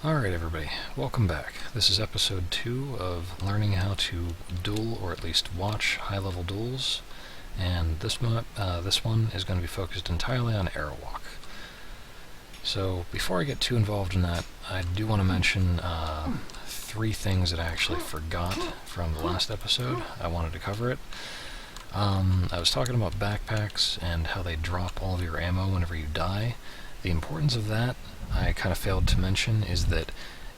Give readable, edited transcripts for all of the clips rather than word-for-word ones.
Alright everybody, welcome back. This is episode 2 of learning how to duel, or at least watch high-level duels, and this one is going to be focused entirely on Aerowalk. So before I get too involved in that, I do want to mention 3 things that I actually forgot from the last episode. I wanted to cover it. I was talking about backpacks and how they drop all of your ammo whenever you die. The importance of that I kind of failed to mention is that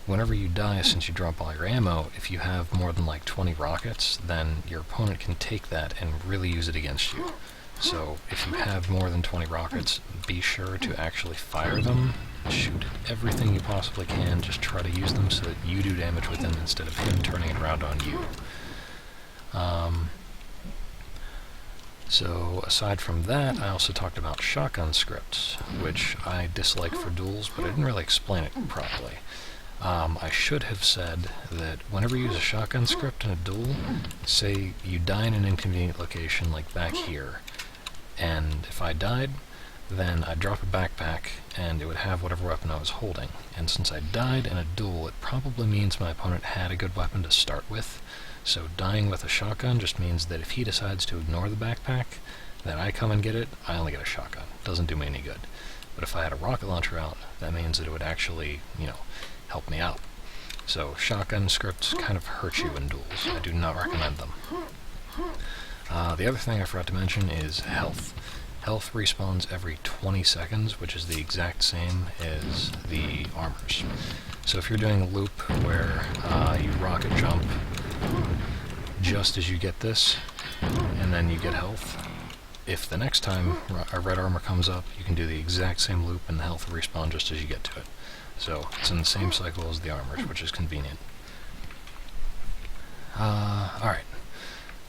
whenever you die, since you drop all your ammo, if you have more than like 20 rockets, then your opponent can take that and really use it against you. So if you have more than 20 rockets, be sure to actually fire them, shoot everything you possibly can, just try to use them so that you do damage with them instead of him turning it around on you. So aside from that, I also talked about shotgun scripts, which I dislike for duels, but I didn't really explain it properly. I should have said that whenever you use a shotgun script in a duel, say you die in an inconvenient location like back here, and if I died, then I'd drop a backpack and it would have whatever weapon I was holding. And since I died in a duel, it probably means my opponent had a good weapon to start with. So dying with a shotgun just means that if he decides to ignore the backpack, then I come and get it, I only get a shotgun. Doesn't do me any good. But if I had a rocket launcher out, that means that it would actually, help me out. So shotgun scripts kind of hurt you in duels. I do not recommend them. The other thing I forgot to mention is health. Health respawns every 20 seconds, which is the exact same as the armors. So if you're doing a loop where you rocket jump just as you get this, and then you get health, if the next time a red armor comes up, you can do the exact same loop and the health will respawn just as you get to it. So it's in the same cycle as the armors, which is convenient. Alright,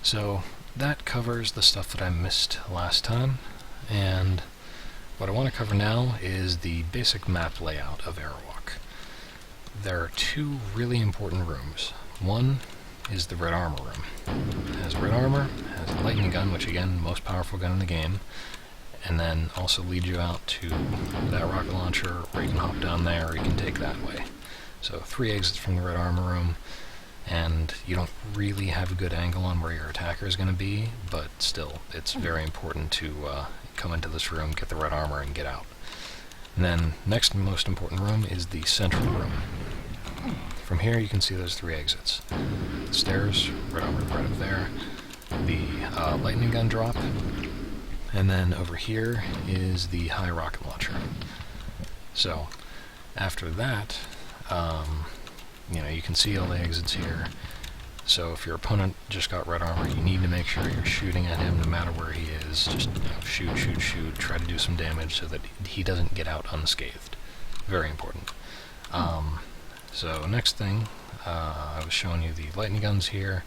so that covers the stuff that I missed last time, and what I want to cover now is the basic map layout of Aerowalk. There are 2 really important rooms. One is the red armor room. It has red armor, has a lightning gun, which again, most powerful gun in the game, and then also leads you out to that rocket launcher, or you can hop down there, or you can take that way. So 3 exits from the red armor room, and you don't really have a good angle on where your attacker is going to be, but still, it's very important to come into this room, get the red armor, and get out. And then, next most important room is the central room. From here you can see those 3 exits. The stairs, red armor right up there, the lightning gun drop, and then over here is the high rocket launcher. So, after that, you can see all the exits here. So if your opponent just got red armor, you need to make sure you're shooting at him no matter where he is. Just shoot, try to do some damage so that he doesn't get out unscathed. Very important. So next thing, I was showing you the lightning guns here.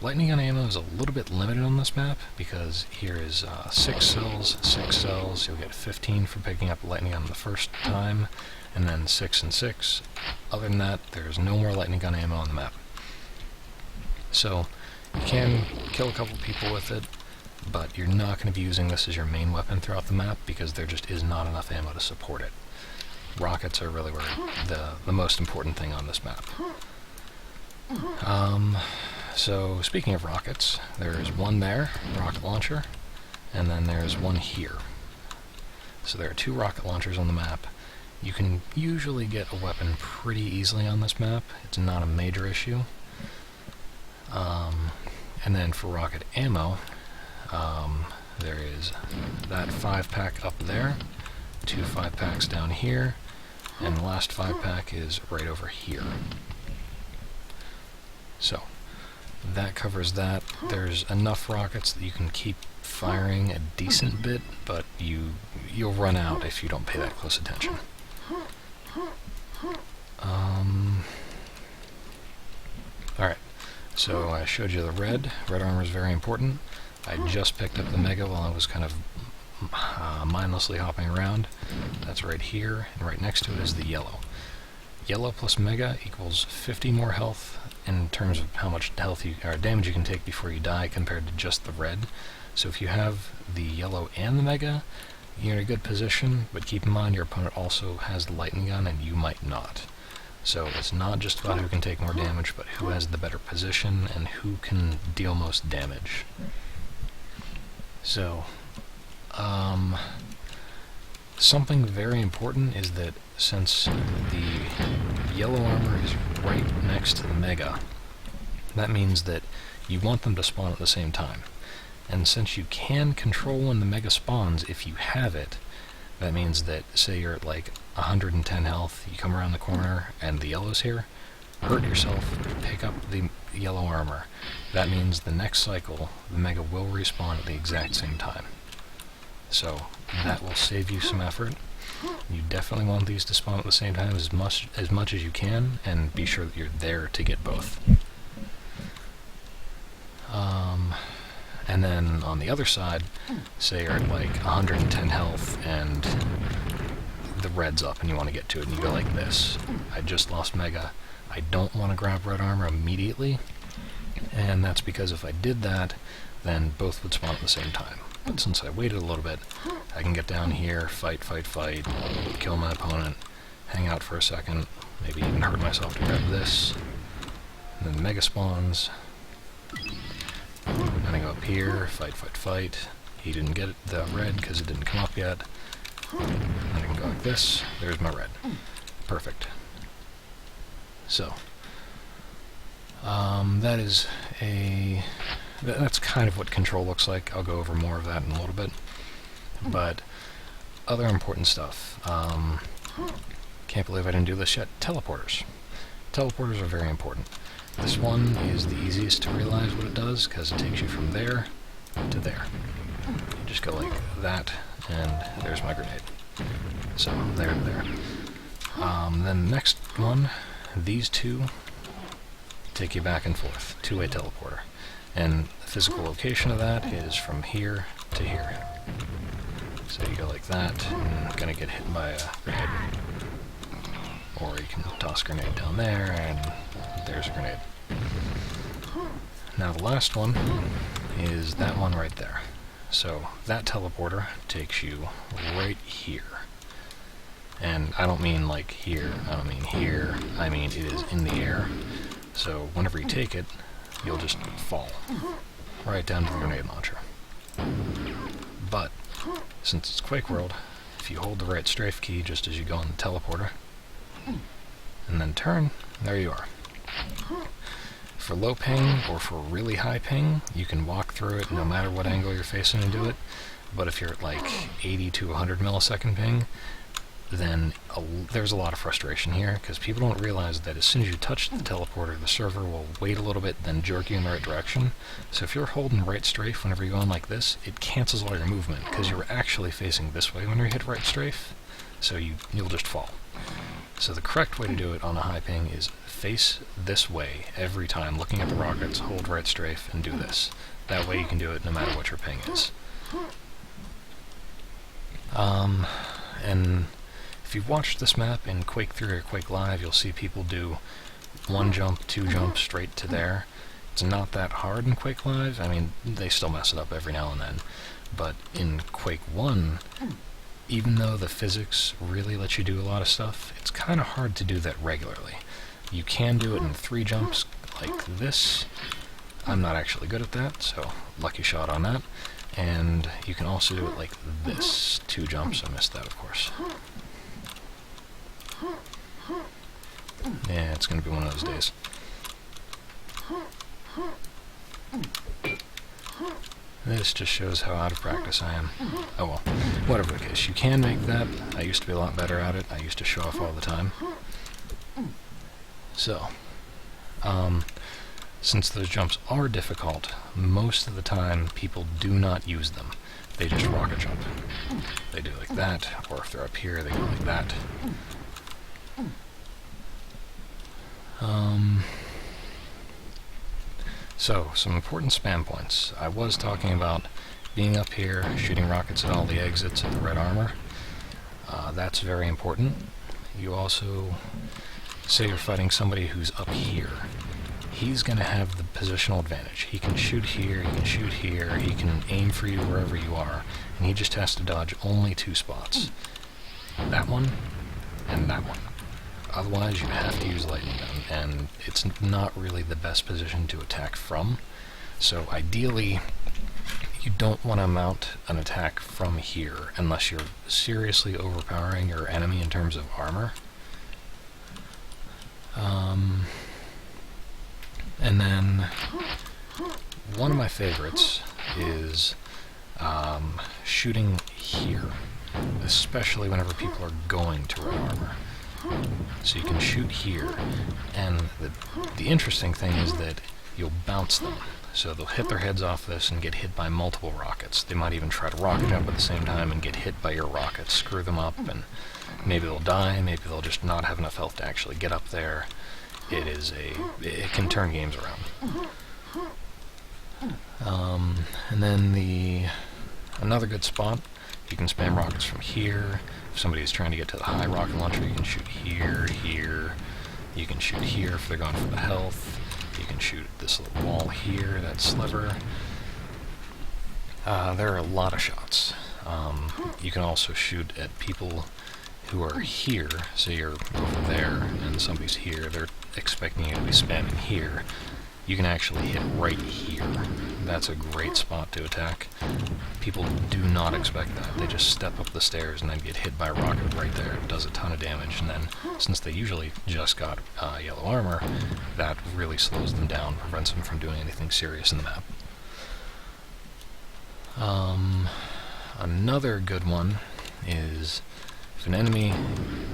Lightning gun ammo is a little bit limited on this map because here is 6 cells. You'll get 15 for picking up the lightning gun the first time, and then 6 and 6. Other than that, there's no more lightning gun ammo on the map. So you can kill a couple people with it, but you're not going to be using this as your main weapon throughout the map because there just is not enough ammo to support it. Rockets are really the most important thing on this map. So speaking of rockets, there's one there, rocket launcher, and then there's one here. So there are 2 rocket launchers on the map. You can usually get a weapon pretty easily on this map. It's not a major issue. And then for rocket ammo, there is that 5-pack up there, 2 5-packs down here, and the last 5-pack is right over here. So, that covers that. There's enough rockets that you can keep firing a decent bit, but you'll run out if you don't pay that close attention. Alright, so I showed you the red. Red armor is very important. I just picked up the Mega while I was kind of mindlessly hopping around. That's right here, and right next to it is the yellow. Yellow plus Mega equals 50 more health in terms of how much health or damage you can take before you die compared to just the red. So if you have the yellow and the Mega, you're in a good position, but keep in mind your opponent also has the lightning gun and you might not. So it's not just about who can take more damage, but who has the better position and who can deal most damage. So, something very important is that since the yellow armor is right next to the Mega, that means that you want them to spawn at the same time. And since you can control when the Mega spawns if you have it, that means that, say you're at like 110 health, you come around the corner and the yellow's here, hurt yourself, pick up the yellow armor. That means the next cycle, the Mega will respawn at the exact same time. So that will save you some effort. You definitely want these to spawn at the same time as much as you can, and be sure that you're there to get both. And then on the other side, say you're at like 110 health and the red's up and you want to get to it, and you go like this. I just lost Mega. I don't want to grab red armor immediately, and that's because if I did that, then both would spawn at the same time. But since I waited a little bit, I can get down here, fight, kill my opponent, hang out for a second, maybe even hurt myself to grab this, and then the Mega spawns. Then I go up here, fight. He didn't get the red because it didn't come up yet. Then I can go like this. There's my red. Perfect. So, that's kind of what control looks like. I'll go over more of that in a little bit. But other important stuff. Can't believe I didn't do this yet. Teleporters. Teleporters are very important. This one is the easiest to realize what it does, because it takes you from there to there. You just go like that, and there's my grenade. So, there to there. Then the next one, these two take you back and forth. Two-way teleporter. And the physical location of that is from here to here. So you go like that, and gonna get hit by a grenade. Or you can toss a grenade down there, and there's a grenade. Now the last one is that one right there. So that teleporter takes you right here. And I don't mean like here, I don't mean here, I mean it is in the air. So whenever you take it, you'll just fall right down to the grenade launcher. But since it's QuakeWorld, if you hold the right strafe key just as you go on the teleporter, and then turn, there you are. For low ping or for really high ping, you can walk through it no matter what angle you're facing and do it. But if you're at like 80 to 100 millisecond ping, then there's a lot of frustration here, because people don't realize that as soon as you touch the teleporter, the server will wait a little bit, then jerk you in the right direction. So if you're holding right strafe whenever you go on like this, it cancels all your movement, because you're actually facing this way when you hit right strafe, so you'll just fall. So the correct way to do it on a high ping is face this way every time, looking at the rockets, hold right strafe, and do this. That way you can do it no matter what your ping is. And if you've watched this map in Quake 3 or Quake Live, you'll see people do one jump, two jumps straight to there. It's not that hard in Quake Live. I mean, they still mess it up every now and then. But in Quake 1, even though the physics really let you do a lot of stuff, it's kind of hard to do that regularly. You can do it in 3 jumps like this. I'm not actually good at that, so lucky shot on that. And you can also do it like this. 2 jumps, I missed that of course. Yeah, it's gonna be one of those days. This just shows how out of practice I am. Oh well, whatever the case, you can make that. I used to be a lot better at it. I used to show off all the time. So, since those jumps are difficult, most of the time people do not use them. They just rocket jump. They do like that, or if they're up here, they go like that. So, some important spam points. I was talking about being up here, shooting rockets at all the exits of the red armor. That's very important. You also, say you're fighting somebody who's up here. He's going to have the positional advantage. He can shoot here, he can shoot here, he can aim for you wherever you are, and he just has to dodge only 2 spots. That one, and that one. Otherwise, you have to use lightning gun, and it's not really the best position to attack from. So ideally, you don't want to mount an attack from here unless you're seriously overpowering your enemy in terms of armor. And then one of my favorites is shooting here, especially whenever people are going to red armor. So you can shoot here, and the interesting thing is that you'll bounce them. So they'll hit their heads off this and get hit by multiple rockets. They might even try to rocket jump at the same time and get hit by your rockets, screw them up, and maybe they'll die, maybe they'll just not have enough health to actually get up there. It can turn games around. And then another good spot, you can spam rockets from here. If somebody's trying to get to the high rocket launcher, you can shoot here, here. You can shoot here if they're going for the health. You can shoot this little wall here, that sliver. There are a lot of shots. You can also shoot at people who are here. So you're over there and somebody's here, they're expecting you to be spamming here. You can actually hit right here. That's a great spot to attack. People do not expect that. They just step up the stairs and then get hit by a rocket right there. It does a ton of damage, and then since they usually just got yellow armor, that really slows them down, prevents them from doing anything serious in the map. Another good one is if an enemy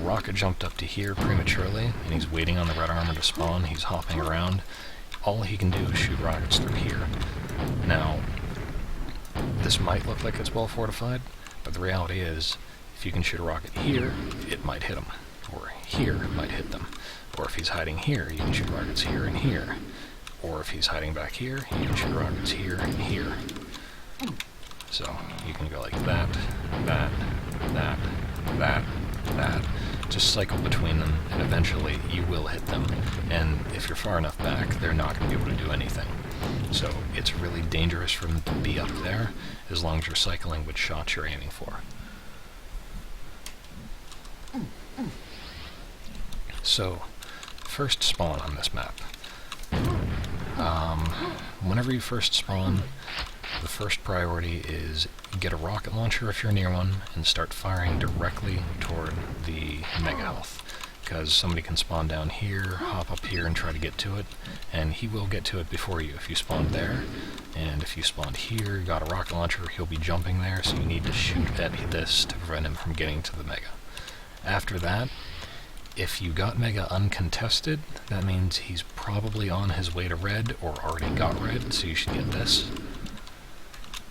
rocket jumped up to here prematurely and he's waiting on the red armor to spawn, he's hopping around, all he can do is shoot rockets through here. Now, this might look like it's well fortified, but the reality is, if you can shoot a rocket here, it might hit him. Or here, it might hit them. Or if he's hiding here, you can shoot rockets here and here. Or if he's hiding back here, you can shoot rockets here and here. So, you can go like that, that, that, that, that. Just cycle between them, and eventually you will hit them. And if you're far enough back, they're not going to be able to do anything. So it's really dangerous for them to be up there, as long as you're cycling which shots you're aiming for. So, first spawn on this map. Whenever you first spawn, the first priority is get a rocket launcher if you're near one, and start firing directly toward the mega health. Because somebody can spawn down here, hop up here and try to get to it, and he will get to it before you if you spawned there. And if you spawned here, got a rocket launcher, he'll be jumping there, so you need to shoot at this to prevent him from getting to the mega. After that, if you got mega uncontested, that means he's probably on his way to red or already got red, so you should get this.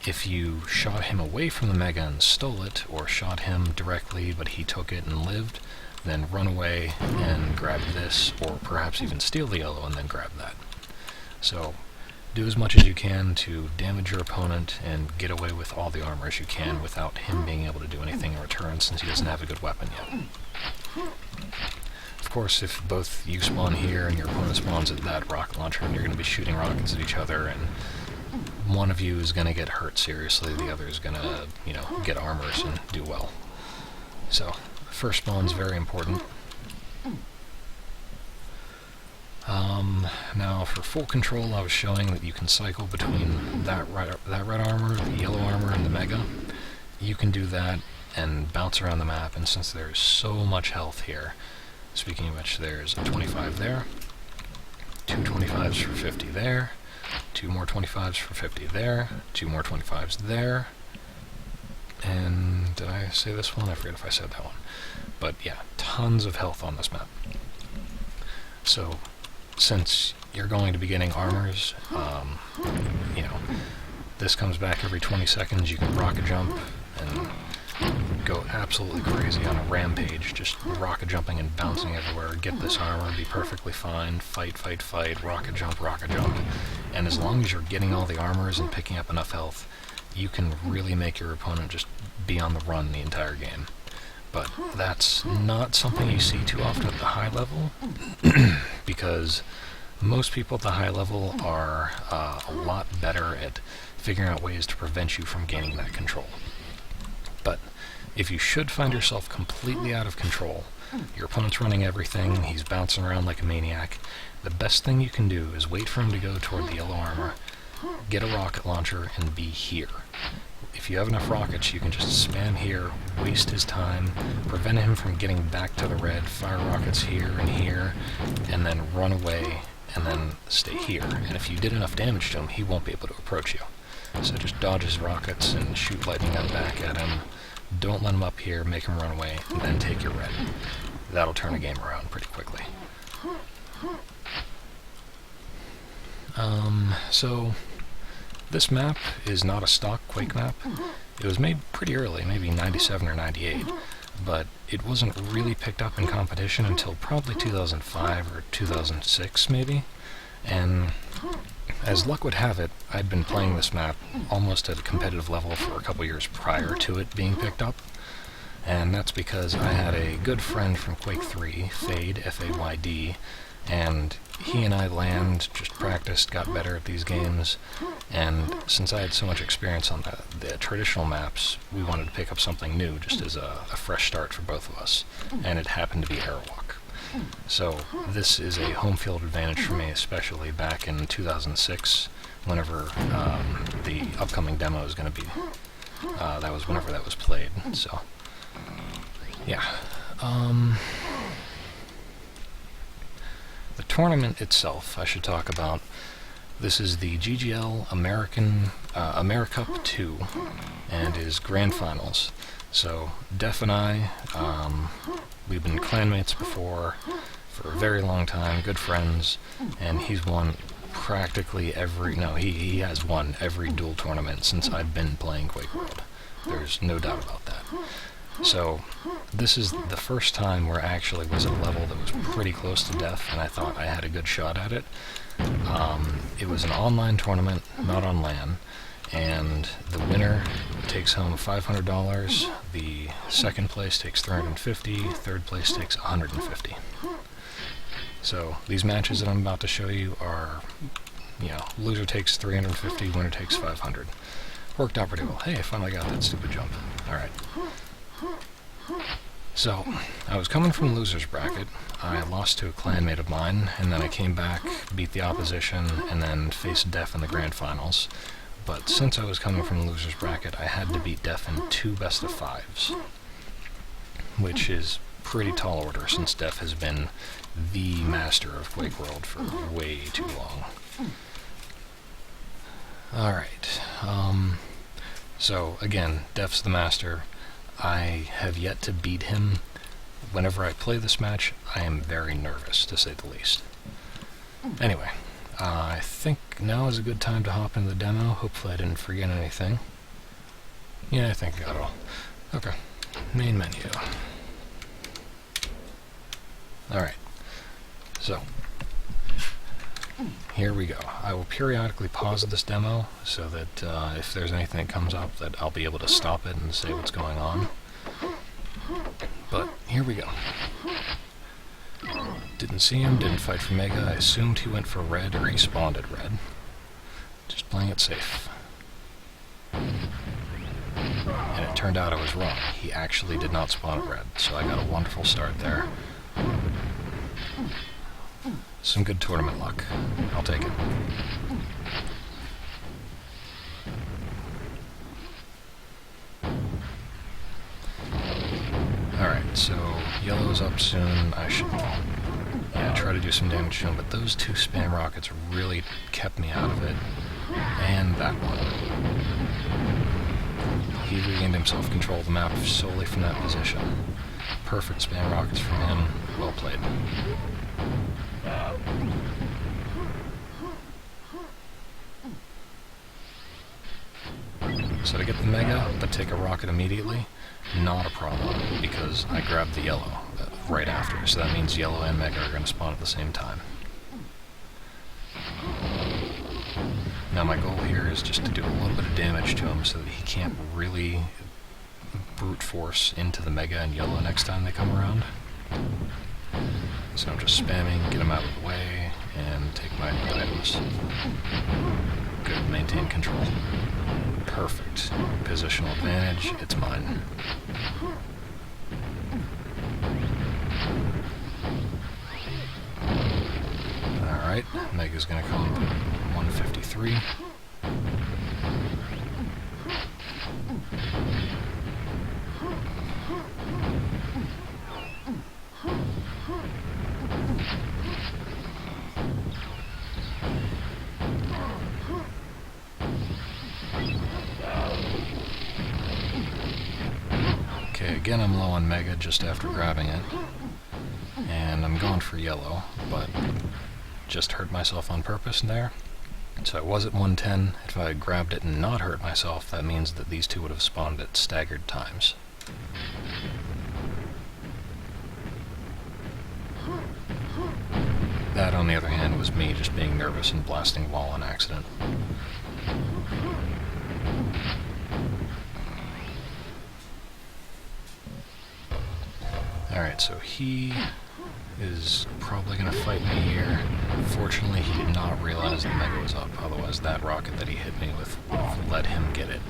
If you shot him away from the mega and stole it, or shot him directly but he took it and lived, then run away and grab this, or perhaps even steal the yellow and then grab that. So, do as much as you can to damage your opponent and get away with all the armor as you can without him being able to do anything in return, since he doesn't have a good weapon yet. Of course, if both you spawn here and your opponent spawns at that rocket launcher, and you're going to be shooting rockets at each other, and one of you is going to get hurt seriously, the other is going to, get armors and do well. So, first spawn's very important. Now, for full control, I was showing that you can cycle between that red armor, the yellow armor, and the mega. You can do that and bounce around the map, and since there's so much health here, speaking of which, there's a 25 there, 2 25s for 50 there, 2 more 25s for 50 there, 2 more 25s there, and did I say this one? I forget if I said that one. But yeah, tons of health on this map. So, since you're going to be getting armors, this comes back every 20 seconds, you can rocket jump and go absolutely crazy on a rampage, just rocket jumping and bouncing everywhere, get this armor, be perfectly fine, fight, rocket jump, and as long as you're getting all the armors and picking up enough health, you can really make your opponent just be on the run the entire game. But that's not something you see too often at the high level, because most people at the high level are a lot better at figuring out ways to prevent you from gaining that control. But if you should find yourself completely out of control, Your opponent's running everything, he's bouncing around like a maniac. The best thing you can do is wait for him to go toward the yellow armor, get a rocket launcher, and be here. If you have enough rockets, you can just spam here, waste his time, prevent him from getting back to the red, fire rockets here and here, and then run away, and then stay here. And if you did enough damage to him, he won't be able to approach you. So just dodge his rockets and shoot lightning gun back at him. Don't let him up here, make him run away, and then take your red. That'll turn a game around pretty quickly. So this map is not a stock Quake map. It was made pretty early, maybe 97 or 98, but it wasn't really picked up in competition until probably 2005 or 2006 maybe, and as luck would have it, I'd been playing this map almost at a competitive level for a couple years prior to it being picked up, and that's because I had a good friend from Quake 3, Fade, F-A-Y-D, and he and I just practiced, got better at these games, and since I had so much experience on the traditional maps, we wanted to pick up something new, just as a fresh start for both of us, and it happened to be Aerowalk. So this is a home field advantage for me, especially back in 2006, whenever the upcoming demo is going to be, that was whenever that was played, so, yeah. The tournament itself, I should talk about. This is the GGL Americup 2, and is grand finals. So, Def and I, we've been clanmates before for a very long time, good friends, and he's won practically he has won every duel tournament since I've been playing QuakeWorld. There's no doubt about that. So, this is the first time where I actually was at a level that was pretty close to death, and I thought I had a good shot at it. It was an online tournament, not on LAN, and the winner takes home $500, the second place takes $350, third place takes $150. So, these matches that I'm about to show you are, loser takes $350, winner takes $500. Worked out pretty well. Hey, I finally got that stupid jump. Alright. So, I was coming from loser's bracket, I lost to a clanmate of mine, and then I came back, beat the opposition, and then faced Def in the grand finals. But since I was coming from loser's bracket, I had to beat Def in 2 best-of-5s, which is pretty tall order since Def has been the master of QuakeWorld for way too long. Alright, so again, Def's the master. I have yet to beat him. Whenever I play this match, I am very nervous, to say the least. Anyway, I think now is a good time to hop into the demo. Hopefully I didn't forget anything. Yeah, I think I got it all. Okay, main menu. Alright, so, here we go. I will periodically pause this demo so that if there's anything that comes up that I'll be able to stop it and say what's going on. But here we go. Didn't see him, didn't fight for Mega. I assumed he went for red or he spawned at red. Just playing it safe. And it turned out I was wrong. He actually did not spawn at red, so I got a wonderful start there. Some good tournament luck. I'll take it. Alright, so yellow's up soon. I should try to do some damage to him, but those 2 spam rockets really kept me out of it. And that one. He regained himself control of the map solely from that position. Perfect spam rockets from him. Well played. So to get the Mega, but take a rocket immediately, not a problem, because I grabbed the yellow right after, so that means yellow and Mega are going to spawn at the same time. Now my goal here is just to do a little bit of damage to him so that he can't really brute force into the Mega and yellow next time they come around. So I'm just spamming, get him out of the way, and take my items. Good, maintain control. Perfect. Positional advantage, it's mine. Alright, Mega's gonna come up at 153. Okay, again I'm low on Mega just after grabbing it. And I'm going for yellow, but just hurt myself on purpose there. So I was at 110. If I had grabbed it and not hurt myself, that means that these two would have spawned at staggered times. That, on the other hand, was me just being nervous and blasting a wall on accident. Alright, so he is probably going to fight me here. Fortunately, he did not realize that Mega was up, otherwise that rocket that he hit me with would have let him get it.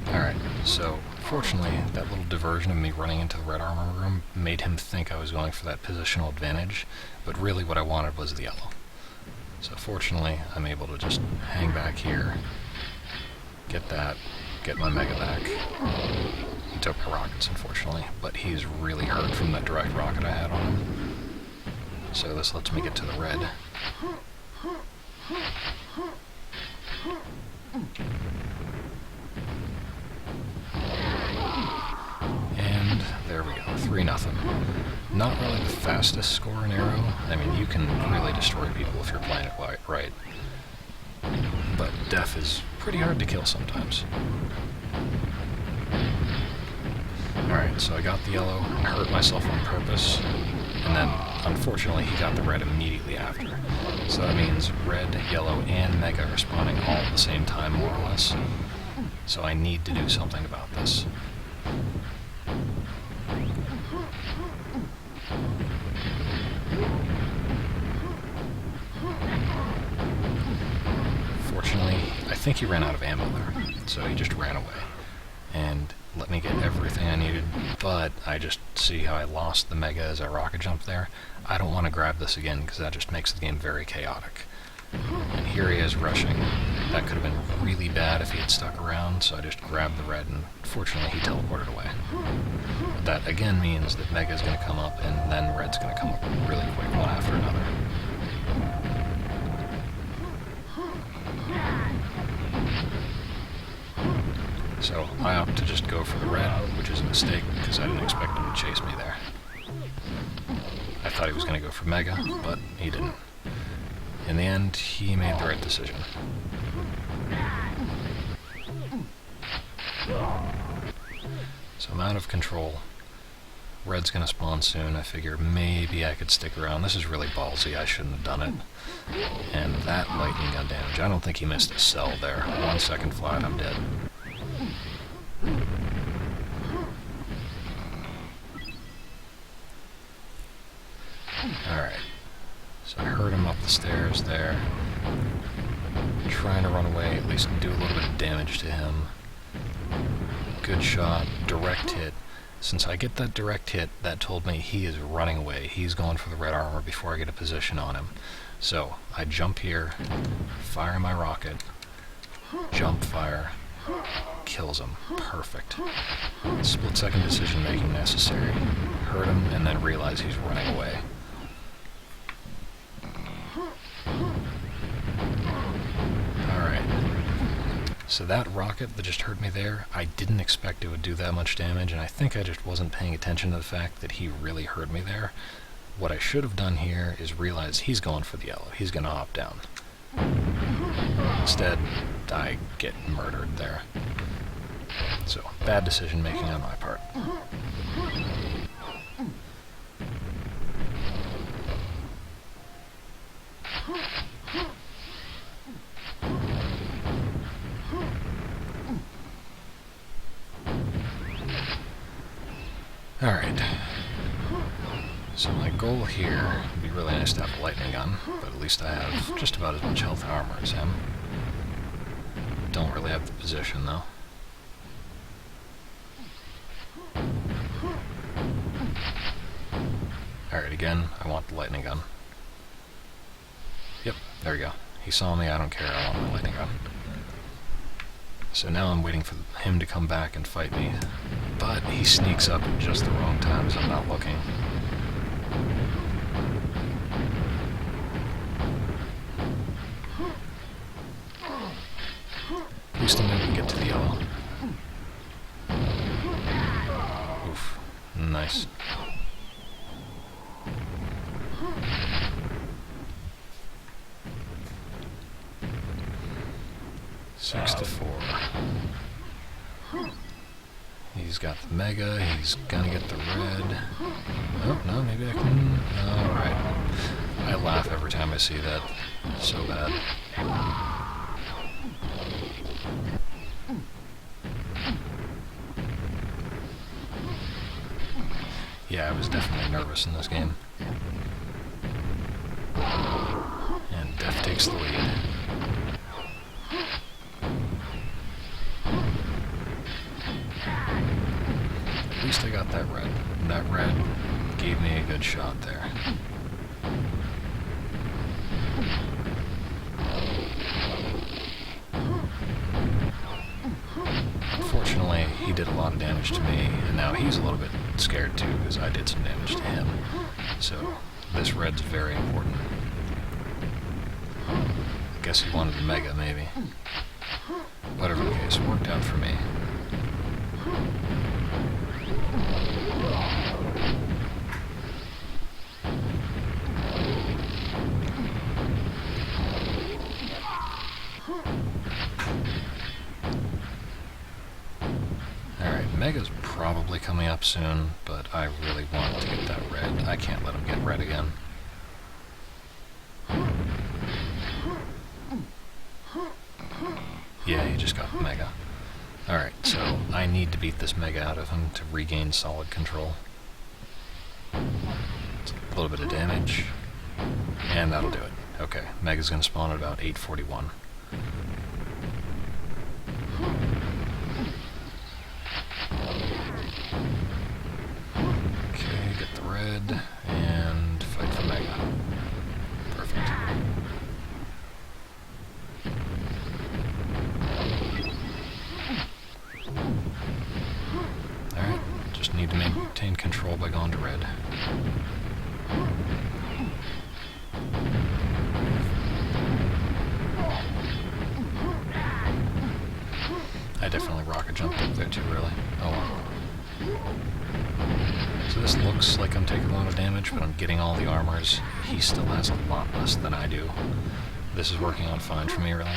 Alright, so fortunately, that little diversion of me running into the red armor room made him think I was going for that positional advantage, but really what I wanted was the yellow. So fortunately, I'm able to just hang back here, get that, get my Mega back. He took my rockets, unfortunately, but he's really hurt from that direct rocket I had on him. So this lets me get to the red. And there we go, 3-0. Not really the fastest score in Aero. I mean, you can really destroy people if you're playing it right. But Def is pretty hard to kill sometimes. Alright, so I got the yellow and hurt myself on purpose. And then, unfortunately, he got the red immediately after. So that means red, yellow, and Mega are spawning all at the same time, more or less. So I need to do something about this. Fortunately, I think he ran out of ammo there, so he just ran away. And let me get everything I needed, but I just see how I lost the Mega as I rocket jumped there. I don't want to grab this again, because that just makes the game very chaotic. And here he is rushing. That could have been really bad if he had stuck around, so I just grabbed the red, and fortunately he teleported away. But that again means that Mega's going to come up, and then red's going to come up really quick, one after another. So I opt to just go for the red, which is a mistake, because I didn't expect him to chase me there. I thought he was going to go for Mega, but he didn't. In the end, he made the right decision. So I'm out of control. Red's going to spawn soon. I figure maybe I could stick around. This is really ballsy. I shouldn't have done it. And that lightning gun damage. I don't think he missed a cell there. 1 second flat, I'm dead. Alright. So I heard him up the stairs there. Trying to run away, at least do a little bit of damage to him. Good shot, direct hit. Since I get that direct hit, that told me he is running away. He's going for the red armor before I get a position on him. So I jump here, fire my rocket, jump fire, kills him. Perfect. Split second decision making necessary. Hurt him and then realize he's running away. Alright. So that rocket that just hurt me there, I didn't expect it would do that much damage, and I think I just wasn't paying attention to the fact that he really hurt me there. What I should have done here is realize he's going for the yellow. He's going to hop down. Instead, I get murdered there. So, bad decision making on my part. Alright. So my goal here would be really nice to have a lightning gun, but at least I have just about as much health and armor as him. Don't really have the position though. Alright, again, I want the lightning gun. Yep, there we go. He saw me, I don't care, I want my lightning gun. So now I'm waiting for him to come back and fight me, but he sneaks up at just the wrong time as I'm not looking. At least I'm going to get to the yellow. Oof. Nice. Six to 4. He's got the mega, he's gonna get the red. Oh, no, maybe I can... Alright. I laugh every time I see that. So bad. Yeah, I was definitely nervous in this game. And Def takes the lead. At least I got that red. And that red gave me a good shot there. Unfortunately, he did a lot of damage to me, and now he's a little bit scared too, because I did some damage to him. So, this red's very important. I guess he wanted the mega, maybe. Whatever the case, worked out for me. Alright, Mega's probably coming up soon, but I really want to get that red. I can't let him get red again. Yeah, he just got Mega. Alright, so I need to beat this Mega out of him to regain solid control. It's a little bit of damage, and that'll do it. Okay, Mega's going to spawn at about 8:41. Okay, get the red, and fight for Mega. Perfect. Alright, just need to maintain control by going to red. I definitely rocket jumped up there too early. Oh well. So this looks like I'm taking a lot of damage, but I'm getting all the armors. He still has a lot less than I do. This is working out fine for me, really.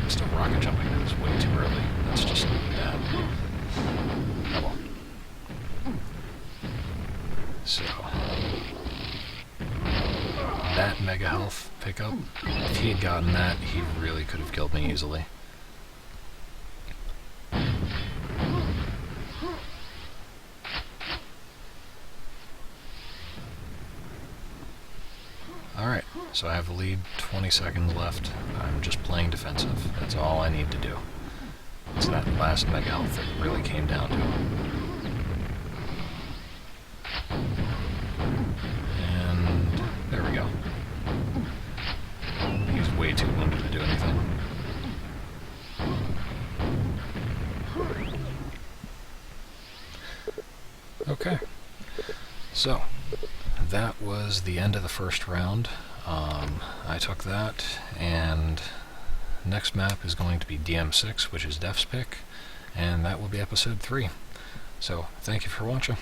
Still rocket jumping, that was way too early. That's just bad. Oh well. So, that mega health pickup, if he had gotten that, he really could have killed me easily. Alright, so I have the lead, 20 seconds left. I'm just playing defensive. That's all I need to do. It's that last mega health that really came down to it. And there we go. He's way too wounded to do anything. Okay, so that was the end of the first round. I took that, and next map is going to be DM6, which is Def's pick, and that will be episode 3. So, thank you for watching.